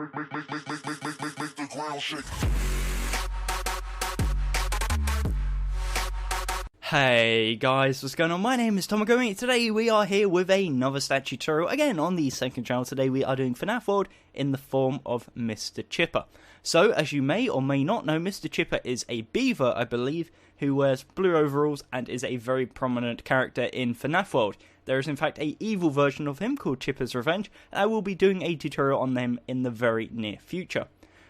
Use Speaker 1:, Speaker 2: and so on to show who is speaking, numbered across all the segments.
Speaker 1: Make the ground shake.
Speaker 2: Hey guys, what's going on? My name is Gummy. Today we are here with another statue tutorial. Again, on the second channel today we are doing FNAF World in the form of Mr. Chipper. So, as you may or may not know, Mr. Chipper is a beaver, I believe, who wears blue overalls and is a very prominent character in FNAF World. There is in fact a evil version of him called Chipper's Revenge, and I will be doing a tutorial on them in the very near future.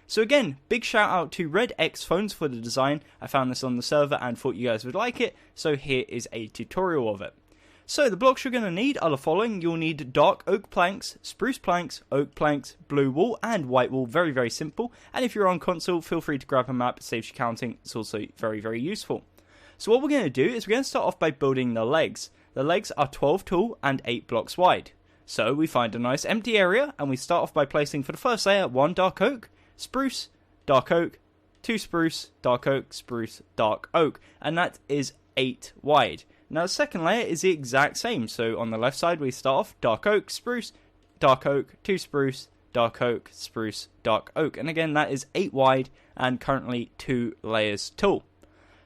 Speaker 2: So again, big shout out to RedXPhones for the design. I found this on the server and thought you guys would like it, so here is a tutorial of it. So the blocks you're going to need are the following. You'll need dark oak planks, spruce planks, oak planks, blue wool and white wool. Very, very simple. And if you're on console, feel free to grab a map. It saves you counting. It's also very, very useful. So what we're going to do is we're going to start off by building the legs. The legs are 12 tall and 8 blocks wide. So we find a nice empty area and we start off by placing for the first layer 1 dark oak, spruce, dark oak, 2 spruce, dark oak, spruce, dark oak, and that is 8 wide. Now the second layer is the exact same, so on the left side we start off dark oak, spruce, dark oak, 2 spruce, dark oak, spruce, dark oak, and again that is 8 wide and currently 2 layers tall.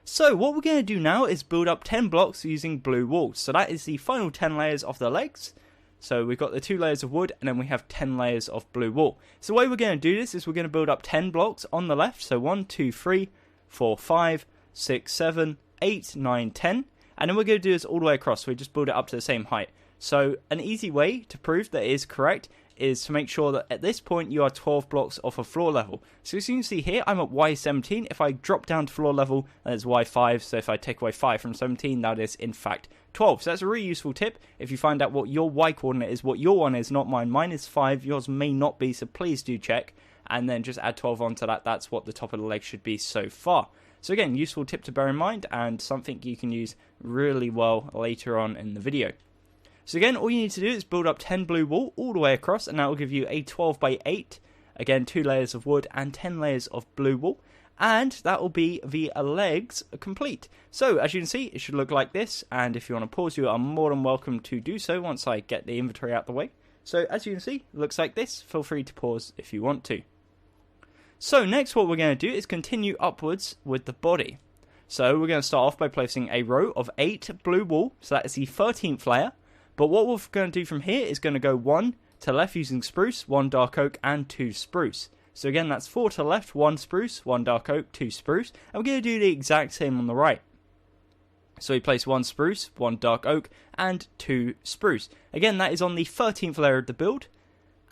Speaker 2: So what we're going to do now is build up 10 blocks using blue wool, so that is the final 10 layers of the legs. So we've got the 2 layers of wood and then we have 10 layers of blue wool. So the way we're going to do this is we're going to build up 10 blocks on the left. So 1, 2, 3, 4, 5, 6, 7, 8, 9, 10. And then we're going to do this all the way across. So we just build it up to the same height. So an easy way to prove that it is correct is to make sure that at this point you are 12 blocks off of floor level. So as you can see here, I'm at Y17. If I drop down to floor level, that is Y5. So if I take away 5 from 17, that is in fact 12. So that's a really useful tip. If you find out what your Y coordinate is, what your one is, not mine. Mine is 5, yours may not be, so please do check. And then just add 12 onto that. That's what the top of the leg should be so far. So again, useful tip to bear in mind and something you can use really well later on in the video. So again, all you need to do is build up 10 blue wool all the way across, and that will give you a 12 by 8. Again, 2 layers of wood and 10 layers of blue wool. And that will be the legs complete. So as you can see, it should look like this. And if you want to pause, you are more than welcome to do so once I get the inventory out the way. So as you can see, it looks like this. Feel free to pause if you want to. So next what we're going to do is continue upwards with the body. So we're going to start off by placing a row of 8 blue wool. So that is the 13th layer. But what we're going to do from here is going to go 1 to left using spruce, 1 dark oak and 2 spruce. So again, that's 4 to left, 1 spruce, 1 dark oak, 2 spruce. And we're going to do the exact same on the right. So we place 1 spruce, 1 dark oak, and 2 spruce. Again, that is on the 13th layer of the build.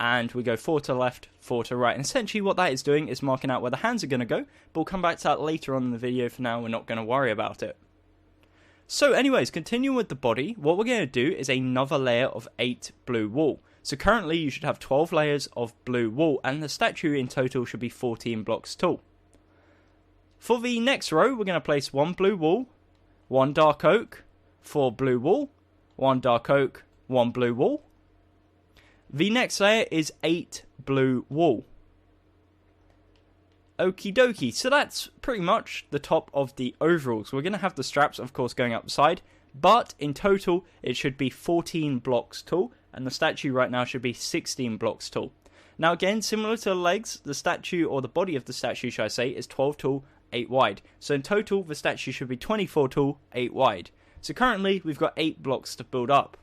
Speaker 2: And we go 4 to left, 4 to right. And essentially what that is doing is marking out where the hands are going to go. But we'll come back to that later on in the video. For now, we're not going to worry about it. So anyways, continuing with the body, what we're going to do is another layer of 8 blue wool. So currently you should have 12 layers of blue wool and the statue in total should be 14 blocks tall. For the next row, we're going to place 1 blue wool, 1 dark oak, 4 blue wool, 1 dark oak, 1 blue wool. The next layer is 8 blue wool. Okie dokie, so that's pretty much the top of the overalls. We're going to have the straps, of course, going up the side, but in total it should be 14 blocks tall, and the statue right now should be 16 blocks tall. Now again, similar to the legs, the statue, or the body of the statue, should I say, is 12 tall, 8 wide. So in total, the statue should be 24 tall, 8 wide. So currently, we've got 8 blocks to build up.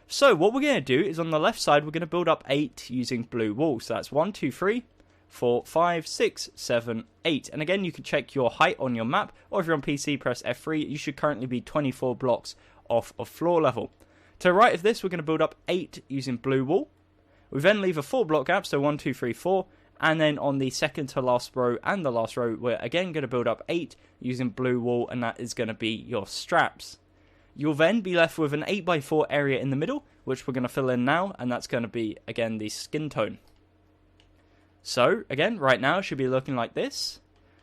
Speaker 2: So what we're going to do is on the left side, we're going to build up 8 using blue wool. So that's 1, 2, 3, 4, 5, 6, 7, 8. And again, you can check your height on your map, or if you're on PC, press F3. You should currently be 24 blocks off of floor level. To the right of this, we're going to build up 8 using blue wool. We then leave a 4 block gap, so 1, 2, 3, 4. And then on the second to last row and the last row, we're again going to build up 8 using blue wool, and that is going to be your straps. You'll then be left with an 8x4 area in the middle, which we're going to fill in now, and that's going to be, again, the skin tone. So, again, right now it should be looking like this.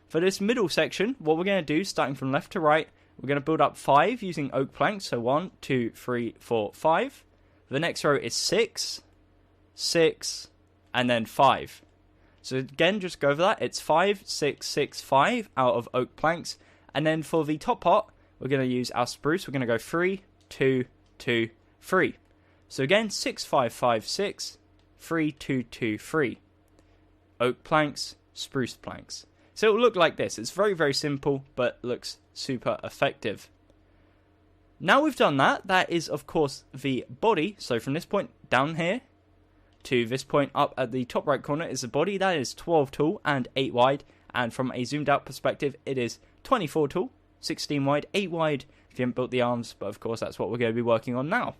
Speaker 2: For this middle section, what we're going to do, starting from left to right, we're going to build up 5 using oak planks. So 1, 2, 3, 4, 5. The next row is 6, 6, and then 5. So again, just go over that. It's 5, 6, 6, 5 out of oak planks. And then for the top part, we're going to use our spruce. We're going to go 3, 2, 2, 3. So again, 6, 5, 5, 6, 3, 2, 2, 3. oak planks, spruce planks. So it will look like this. It's very, very simple, but looks super effective. Now we've done that, that is of course the body. So from this point down here to this point up at the top right corner is the body. That is 12 tall and 8 wide. And from a zoomed out perspective, it is 24 tall, 16 wide, 8 wide if you haven't built the arms. But of course that's what we're going to be working on now.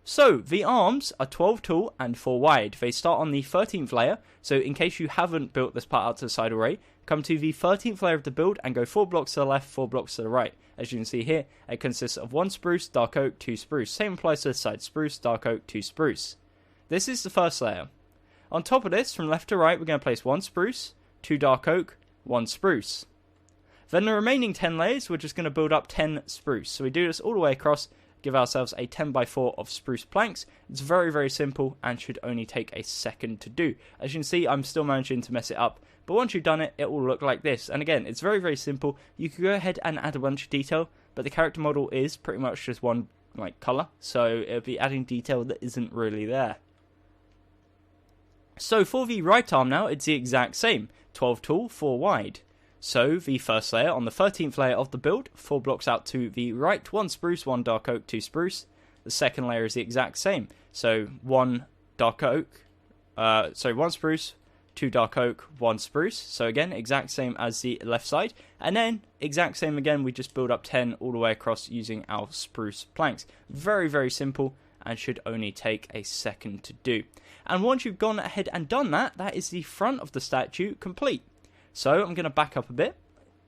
Speaker 2: So the arms are 12 tall and 4 wide. They start on the 13th layer. So in case you haven't built this part out to the side array, come to the 13th layer of the build and go 4 blocks to the left, 4 blocks to the right. As you can see here, it consists of 1 spruce, dark oak, 2 spruce. Same applies to the side, spruce, dark oak, 2 spruce. This is the first layer. On top of this, from left to right, we're going to place 1 spruce, 2 dark oak, 1 spruce. Then the remaining 10 layers, we're just going to build up 10 spruce. So we do this all the way across, give ourselves a 10x4 of spruce planks. It's very, very simple and should only take a second to do. As you can see, I'm still managing to mess it up. But once you've done it, it will look like this. And again, it's very, very simple. You can go ahead and add a bunch of detail, but the character model is pretty much just one color. So it'll be adding detail that isn't really there. So for the right arm now, it's the exact same. 12 tall, 4 wide. So the first layer on the 13th layer of the build, 4 blocks out to the right, 1 spruce, 1 dark oak, 2 spruce. The second layer is the exact same. So 1 dark oak, 1 spruce, 2 dark oak, 1 spruce. So again, exact same as the left side. And then exact same again, we just build up 10 all the way across using our spruce planks. Very, very simple and should only take a second to do. And once you've gone ahead and done that, that is the front of the statue complete. So I'm going to back up a bit,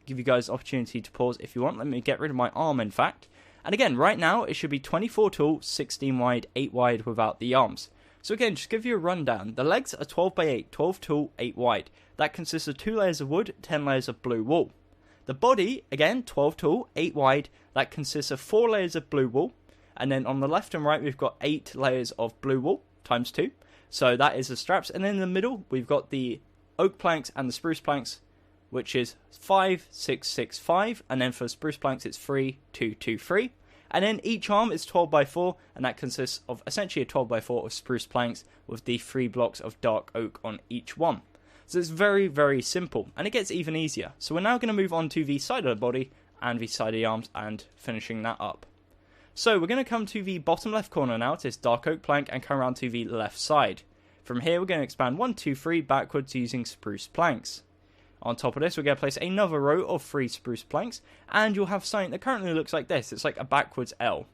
Speaker 2: give you guys opportunity to pause if you want. Let me get rid of my arm, in fact. And again, right now, it should be 24 tall, 16 wide, 8 wide without the arms. So again, just give you a rundown. The legs are 12 by 8, 12 tall, 8 wide. That consists of 2 layers of wood, 10 layers of blue wool. The body, again, 12 tall, 8 wide. That consists of 4 layers of blue wool. And then on the left and right, we've got 8 layers of blue wool, times 2. So that is the straps. And then in the middle, we've got the oak planks and the spruce planks, which is 5, 6, 6, 5. And then for the spruce planks, it's 3, 2, 2, 3. And then each arm is 12 by 4, and that consists of essentially a 12 by 4 of spruce planks with the 3 blocks of dark oak on each one. So it's very, very simple, and it gets even easier. So we're now going to move on to the side of the body and the side of the arms and finishing that up. So we're going to come to the bottom left corner now, to this dark oak plank, and come around to the left side. From here, we're going to expand 1, 2, 3 backwards using spruce planks. On top of this, we're going to place another row of 3 spruce planks, and you'll have something that currently looks like this. It's like a backwards L.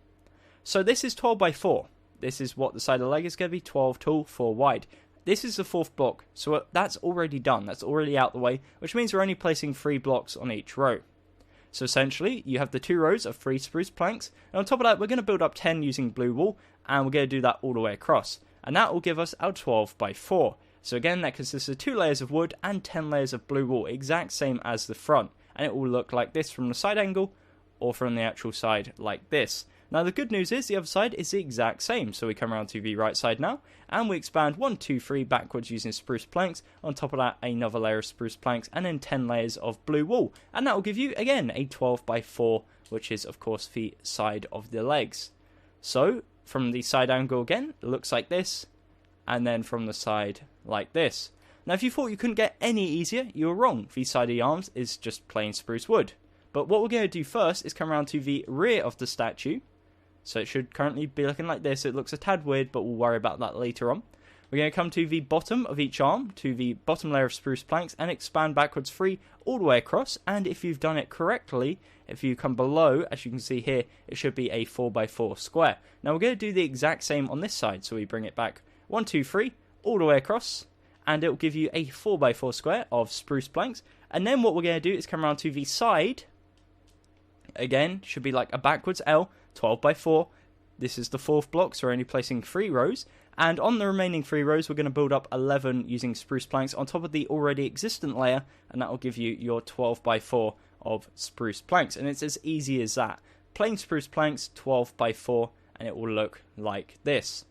Speaker 2: So this is 12 by 4. This is what the side of the leg is going to be, 12 tall, 4 wide. This is the 4th block, so that's already done. That's already out the way, which means we're only placing 3 blocks on each row. So essentially, you have the 2 rows of 3 spruce planks, and on top of that, we're going to build up 10 using blue wool, and we're going to do that all the way across. And that will give us our 12 by 4. So again, that consists of 2 layers of wood and 10 layers of blue wool, exact same as the front. And it will look like this from the side angle, or from the actual side like this. Now the good news is the other side is the exact same. So we come around to the right side now, and we expand 1, 2, 3 backwards using spruce planks. On top of that, another layer of spruce planks, and then 10 layers of blue wool. And that will give you, again, a 12 by 4, which is, of course, the side of the legs. So, from the side angle again, it looks like this, and then from the side like this. Now if you thought you couldn't get any easier, you were wrong. The side of the arms is just plain spruce wood. But what we're going to do first is come around to the rear of the statue. So it should currently be looking like this. It looks a tad weird, but we'll worry about that later on. We're going to come to the bottom of each arm, to the bottom layer of spruce planks, and expand backwards 3 all the way across. And if you've done it correctly, if you come below, as you can see here, it should be a 4 by 4 square. Now we're going to do the exact same on this side. So we bring it back 1, 2, 3 all the way across, and it will give you a 4 by 4 square of spruce planks. And then what we're going to do is come around to the side. Again, should be like a backwards L, 12 by 4. This is the 4th block, so we're only placing 3 rows. And on the remaining 3 rows, we're going to build up 11 using spruce planks on top of the already existent layer, and that will give you your 12 by 4 of spruce planks. And it's as easy as that. Plain spruce planks, 12 by 4, and it will look like this.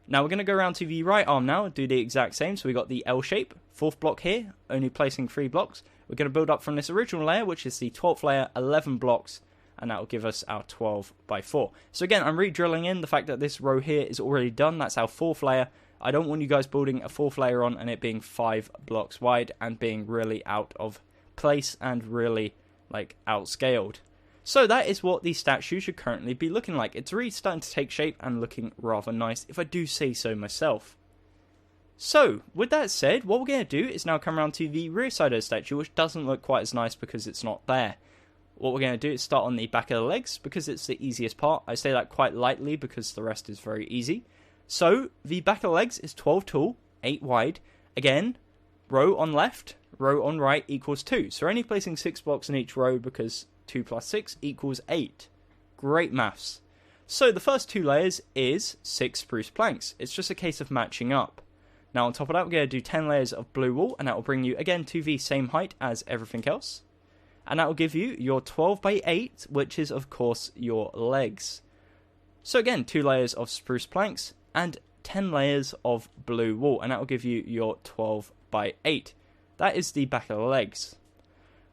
Speaker 2: Now we're going to go around to the right arm now and do the exact same. So we got the L shape, 4th block here, only placing 3 blocks. We're going to build up from this original layer, which is the 12th layer, 11 blocks, and that will give us our 12 by 4. So again, I'm re-drilling in the fact that this row here is already done. That's our 4th layer, I don't want you guys building a 4th layer on and it being 5 blocks wide and being really out of place and really like outscaled. So that is what the statue should currently be looking like. It's really starting to take shape and looking rather nice, if I do say so myself. So, with that said, what we're going to do is now come around to the rear side of the statue, which doesn't look quite as nice because it's not there. What we're going to do is start on the back of the legs, because it's the easiest part. I say that quite lightly because the rest is very easy. So, the back of the legs is 12 tall, 8 wide. Again, row on left, row on right equals 2. So we're only placing 6 blocks in each row because 2 plus 6 equals 8. Great maths. So the first 2 layers is 6 spruce planks. It's just a case of matching up. Now on top of that, we're going to do 10 layers of blue wool, and that will bring you again to the same height as everything else. And that will give you your 12 by 8, which is of course your legs. So again, 2 layers of spruce planks and 10 layers of blue wool, and that will give you your 12 by 8. That is the back of the legs.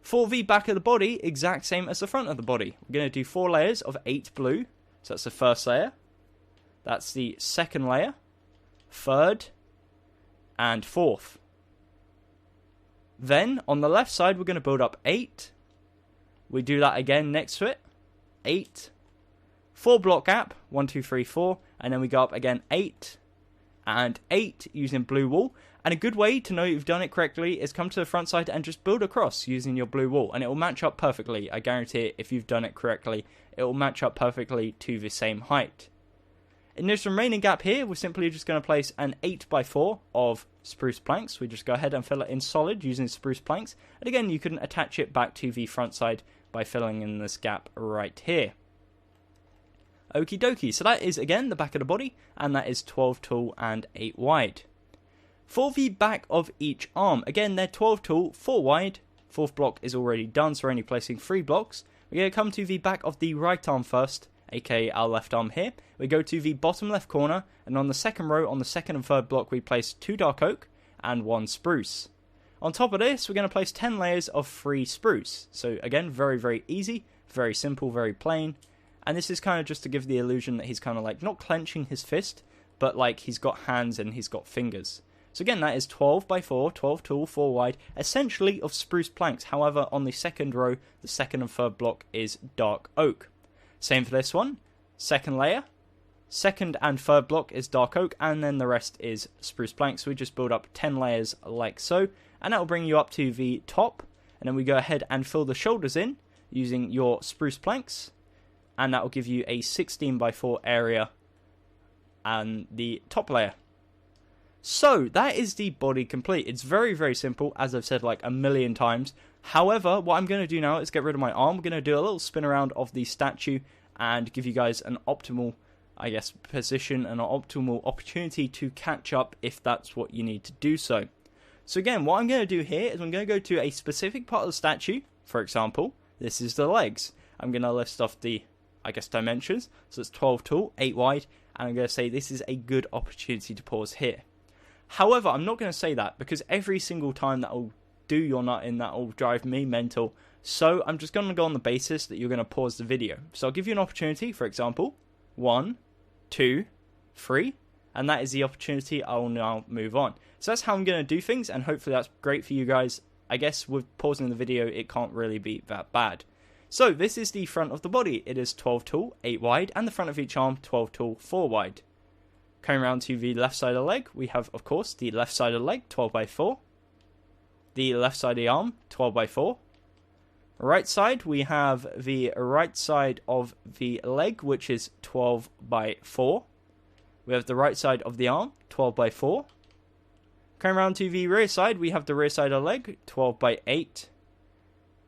Speaker 2: For the back of the body, exact same as the front of the body. We're going to do 4 layers of 8 blue. So that's the first layer. That's the second layer. Third. And fourth. Then, on the left side, we're going to build up 8. We do that again next to it. 8. 4 block gap. 1, 2, 3, 4. And then we go up again 8. And 8 using blue wool. And a good way to know you've done it correctly is come to the front side and just build across using your blue wool. And it will match up perfectly. I guarantee it, if you've done it correctly, it will match up perfectly to the same height. In this remaining gap here, we're simply just going to place an 8x4 of spruce planks. We just go ahead and fill it in solid using spruce planks. And again, you can attach it back to the front side by filling in this gap right here. Okie dokie, so that is again the back of the body, and that is 12 tall and 8 wide. For the back of each arm, again they're 12 tall, 4 wide. 4th block is already done, so we're only placing 3 blocks. We're going to come to the back of the right arm first, aka our left arm here. We go to the bottom left corner, and on the second row, on the second and third block, we place 2 dark oak and 1 spruce. On top of this, we're going to place 10 layers of 3 spruce. So again, very, very easy, very simple, very plain. And this is kind of just to give the illusion that he's kind of like not clenching his fist, but like he's got hands and he's got fingers. So again, that is 12 by 4, 12 tall, 4 wide, essentially of spruce planks. However, on the second row, the second and third block is dark oak. Same for this one. Second layer. Second and third block is dark oak, and then the rest is spruce planks. So we just build up 10 layers like so, and that will bring you up to the top. And then we go ahead and fill the shoulders in using your spruce planks, and that will give you a 16 by 4 area and the top layer. So that is the body complete. It's very, very simple, as I've said like a million times. However, what I'm going to do now is get rid of my arm. We're going to do a little spin around of the statue and give you guys an optimal, I guess, position and an optimal opportunity to catch up if that's what you need to do so. So again, what I'm going to do here is I'm going to go to a specific part of the statue. For example, this is the legs. I'm going to list off the, I guess, dimensions. So it's 12 tall, 8 wide, and I'm going to say this is a good opportunity to pause here. However, I'm not going to say that because every single time that I'll do your nut in, that will drive me mental. So I'm just going to go on the basis that you're going to pause the video. So I'll give you an opportunity, for example, 1, 2, 3, and that is the opportunity. I will now move on. So that's how I'm going to do things, and hopefully that's great for you guys. I guess with pausing the video, it can't really be that bad. So this is the front of the body. It is 12 tall, 8 wide, and the front of each arm, 12 tall, 4 wide. Coming around to the left side of the leg, we have, of course, the left side of the leg, 12 by 4. The left side of the arm, 12 by 4. Right side, we have the right side of the leg, which is 12 by 4. We have the right side of the arm, 12 by 4. Coming around to the rear side, we have the rear side of the leg, 12 by 8.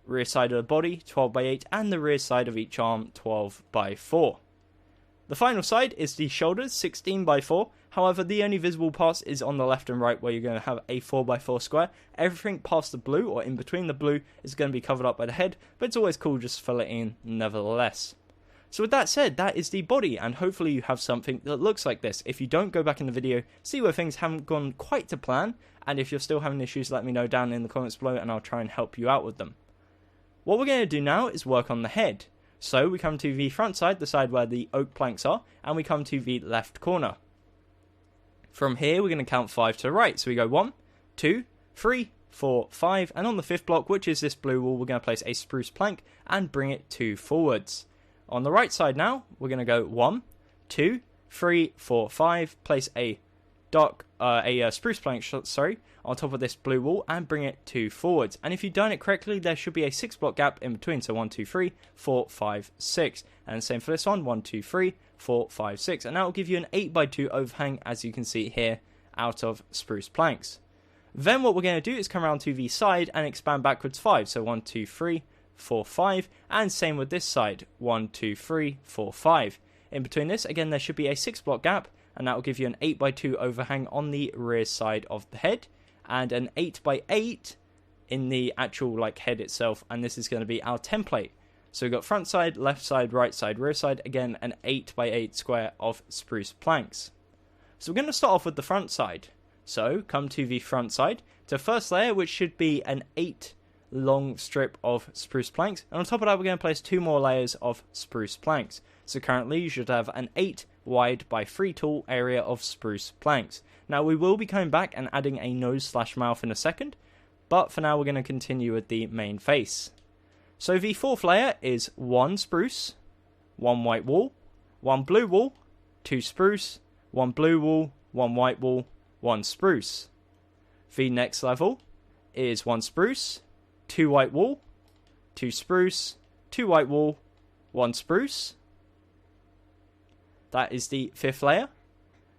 Speaker 2: Rear side of the body, 12 by 8. And the rear side of each arm, 12 by 4. The final side is the shoulders, 16 by 4. However, the only visible parts is on the left and right, where you're going to have a 4 by 4 square. Everything past the blue or in between the blue is going to be covered up by the head, but it's always cool just to fill it in nevertheless. So with that said, that is the body, and hopefully you have something that looks like this. If you don't, go back in the video, see where things haven't gone quite to plan, and if you're still having issues, let me know down in the comments below and I'll try and help you out with them. What we're going to do now is work on the head. So we come to the front side, the side where the oak planks are, and we come to the left corner. From here, we're going to count 5 to the right. So we go 1, 2, 3, 4, 5, and on the 5th block, which is this blue wall, we're going to place a spruce plank and bring it 2 forwards. On the right side now, we're going to go 1, 2, 3, 4, 5, place a spruce plank, on top of this blue wall and bring it 2 forwards. And if you've done it correctly, there should be a 6 block gap in between. So 1, 2, 3, 4, 5, 6. And same for this one, 1, 2, 3, 4, 5, 6. And that will give you an 8x2 overhang, as you can see here, out of spruce planks. Then what we're going to do is come around to the side and expand backwards 5. So 1, 2, 3, 4, 5. And same with this side, 1, 2, 3, 4, 5. In between this, again, there should be a 6 block gap, and that will give you an 8x2 overhang on the rear side of the head, and an 8x8 in the actual head itself, and this is going to be our template. So we've got front side, left side, right side, rear side, again an 8x8 square of spruce planks. So we're going to start off with the front side. So come to the front side, to first layer, which should be an 8 long strip of spruce planks, and on top of that we're going to place 2 more layers of spruce planks. So currently you should have an 8 wide by 3 tall area of spruce planks. Now we will be coming back and adding a nose/mouth in a second, but for now we're going to continue with the main face. So the 4th layer is 1 spruce, 1 white wall, 1 blue wall, 2 spruce, 1 blue wall, 1 white wall, 1 spruce. The next level is 1 spruce, 2 white wall, 2 spruce, 2 white wall, 1 spruce. That is the 5th layer.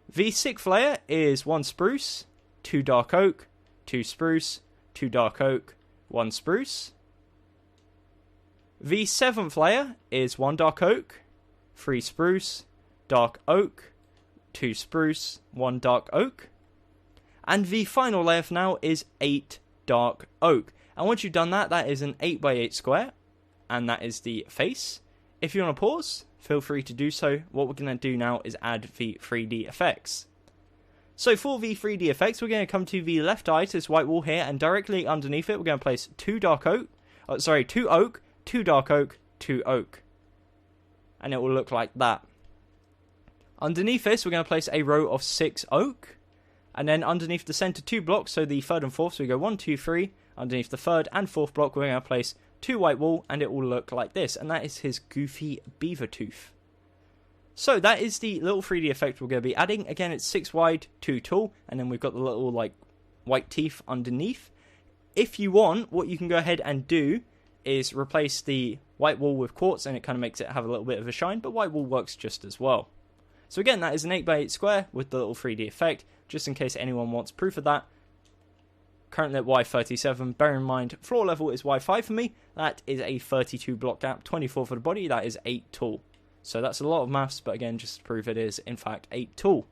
Speaker 2: The 6th layer is 1 spruce, 2 dark oak, 2 spruce, 2 dark oak, 1 spruce. The 7th layer is 1 dark oak, 3 spruce, dark oak, 2 spruce, 1 dark oak. And the final layer for now is 8 dark oak. And once you've done that, that is an 8x8 square, and that is the face. If you want to pause, feel free to do so. What we're going to do now is add the 3D effects. So for the 3D effects, we're going to come to the left eye to this white wall here, and directly underneath it, we're going to place 2 oak, 2 dark oak, 2 oak. And it will look like that. Underneath this, we're going to place a row of 6 oak. And then underneath the center 2 blocks, so the 3rd and 4th, so we go 1, 2, 3. Underneath the 3rd and 4th block, we're going to place 2 white wall, and it will look like this. And that is his goofy beaver tooth. So that is the little 3D effect we're going to be adding. Again, it's 6 wide, 2 tall, and then we've got the little white teeth underneath. If you want, what you can go ahead and do is replace the white wall with quartz, and it kind of makes it have a little bit of a shine, but white wall works just as well. So again, that is an 8x8 square with the little 3D effect, just in case anyone wants proof of that. Currently at Y37, bear in mind, floor level is Y5 for me. That is a 32 block gap, 24 for the body, that is 8 tall. So that's a lot of maths, but again, just to prove it is, in fact, 8 tall.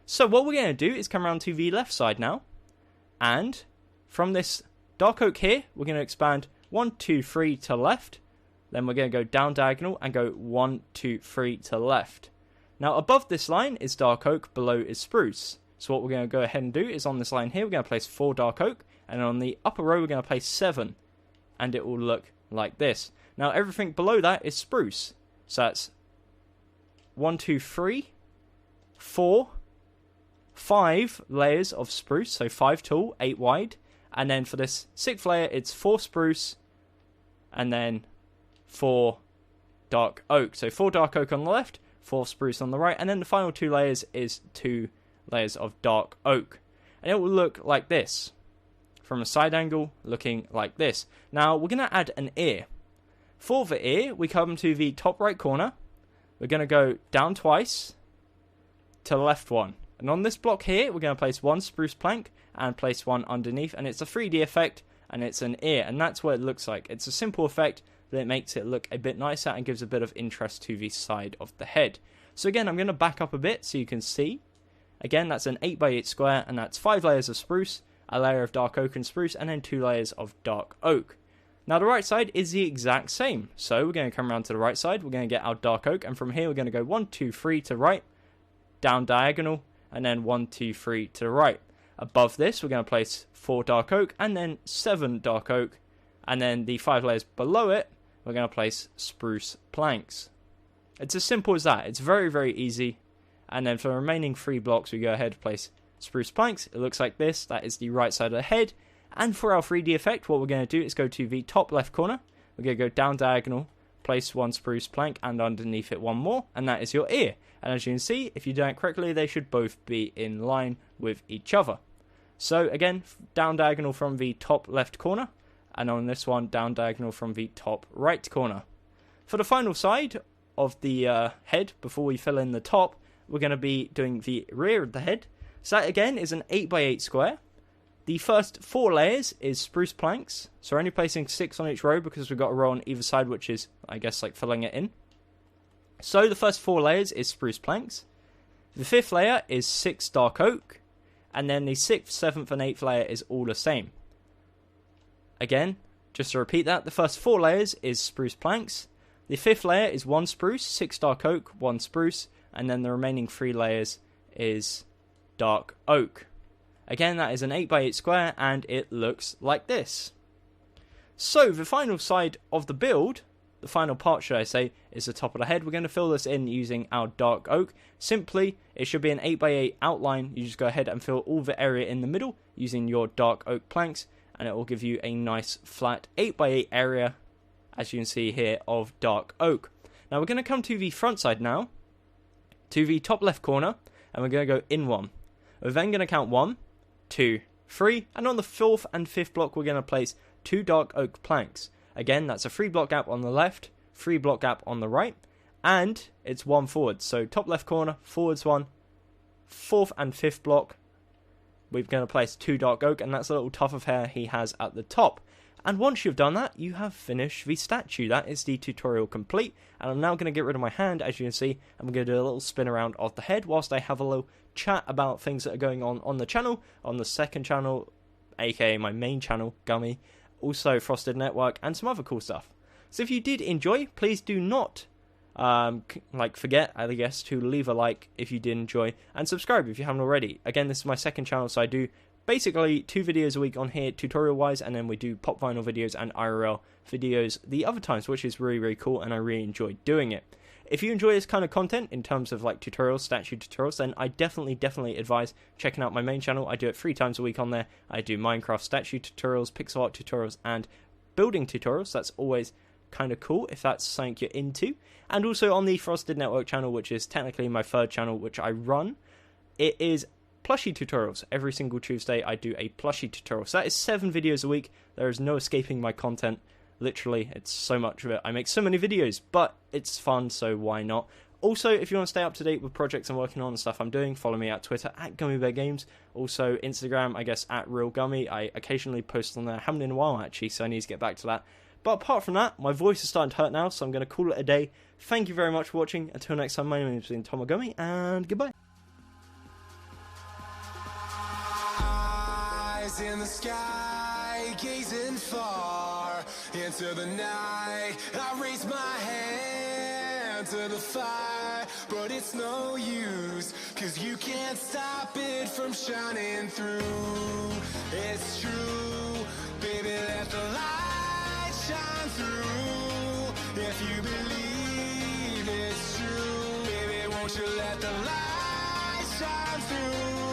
Speaker 2: So what we're going to do is come around to the left side now. And from this dark oak here, we're going to expand 1, 2, 3 to left. Then we're going to go down diagonal and go 1, 2, 3 to left. Now above this line is dark oak, below is spruce. So what we're going to go ahead and do is on this line here, we're going to place 4 dark oak. And on the upper row, we're going to place 7. And it will look like this. Now everything below that is spruce. So that's 1, 2, 3, 4, 5 layers of spruce. So 5 tall, 8 wide. And then for this 6th layer, it's 4 spruce. And then 4 dark oak. So 4 dark oak on the left, 4 spruce on the right. And then the final 2 layers is 2 layers of dark oak. And it will look like this. From a side angle, looking like this. Now, we're going to add an ear. For the ear, we come to the top right corner. We're going to go down twice to the left one. And on this block here, we're going to place 1 spruce plank and place 1 underneath. And it's a 3D effect and it's an ear. And that's what it looks like. It's a simple effect, but it makes it look a bit nicer and gives a bit of interest to the side of the head. So again, I'm going to back up a bit so you can see. Again, that's an 8x8 square and that's 5 layers of spruce, a layer of dark oak and spruce, and then 2 layers of dark oak. Now the right side is the exact same. So we're going to come around to the right side. We're going to get our dark oak. And from here we're going to go 1, 2, 3 to right. Down diagonal. And then 1, 2, 3 to the right. Above this we're going to place 4 dark oak. And then 7 dark oak. And then the 5 layers below it we're going to place spruce planks. It's as simple as that. It's very, very easy. And then for the remaining 3 blocks, we go ahead and place spruce planks. It looks like this. That is the right side of the head. And for our 3D effect, what we're going to do is go to the top left corner. We're going to go down diagonal, place 1 spruce plank, and underneath it 1 more. And that is your ear. And as you can see, if you do it correctly, they should both be in line with each other. So again, down diagonal from the top left corner. And on this one, down diagonal from the top right corner. For the final side of the head, before we fill in the top, we're going to be doing the rear of the head. So that again is an 8x8 square. The first 4 layers is spruce planks. So we're only placing 6 on each row because we've got a row on either side, which is, I guess, like filling it in. So the first 4 layers is spruce planks. The 5th layer is 6 dark oak. And then the 6th, 7th, and 8th layer is all the same. Again, just to repeat that, the first 4 layers is spruce planks. The 5th layer is 1 spruce, 6 dark oak, 1 spruce. And then the remaining 3 layers is dark oak. Again, that is an 8x8 square, and it looks like this. So, the final side of the build, the final part, should I say, is the top of the head. We're going to fill this in using our dark oak. Simply, it should be an 8x8 outline. You just go ahead and fill all the area in the middle using your dark oak planks, and it will give you a nice flat 8x8 area, as you can see here, of dark oak. Now, we're going to come to the front side now, to the top left corner, and we're going to go in 1. We're then going to count 1, 2, 3, and on the 4th and 5th block we're going to place 2 dark oak planks. Again, that's a 3 block gap on the left, 3 block gap on the right, and it's 1 forward. So top left corner, forwards 1, 4th and 5th block, we're going to place 2 dark oak, and that's a little tuft of hair he has at the top. And once you've done that, you have finished the statue. That is the tutorial complete. And I'm now going to get rid of my hand, as you can see. I'm going to do a little spin around of the head whilst I have a little chat about things that are going on the channel, on the second channel, aka my main channel, Gummy, also Frosted Network, and some other cool stuff. So if you did enjoy, please do not forget, I guess, to leave a like if you did enjoy, and subscribe if you haven't already. Again, this is my second channel, so I do basically 2 videos a week on here tutorial wise, and then we do pop vinyl videos and IRL videos the other times, which is really cool, and I really enjoy doing it. If you enjoy this kind of content in terms of like tutorials, statue tutorials, then I definitely advise checking out my main channel. I do it 3 times a week on there. I do Minecraft statue tutorials, pixel art tutorials, and building tutorials. That's always kind of cool if that's something you're into. And also on the Frosted Network channel, which is technically my 3rd channel which I run, it is plushie tutorials. Every single Tuesday I do a plushie tutorial. So that is 7 videos a week. There is no escaping my content. Literally, it's so much of it. I make so many videos, but it's fun, so why not? Also, if you want to stay up to date with projects I'm working on and stuff I'm doing, follow me at Twitter at GummyBearGames. Also, Instagram, I guess, at RealGummy. I occasionally post on there. I haven't in a while, actually, so I need to get back to that. But apart from that, my voice is starting to hurt now, so I'm going to call it a day. Thank you very much for watching. Until next time, my name is Tom Gummy, and goodbye. Eyes in the sky, gazing far into the night. I raise my hand to the fire, but it's no use, 'cause you can't stop it from shining through. It's true, baby, let the light shine through. If you believe it's true, baby, won't you let the light shine through?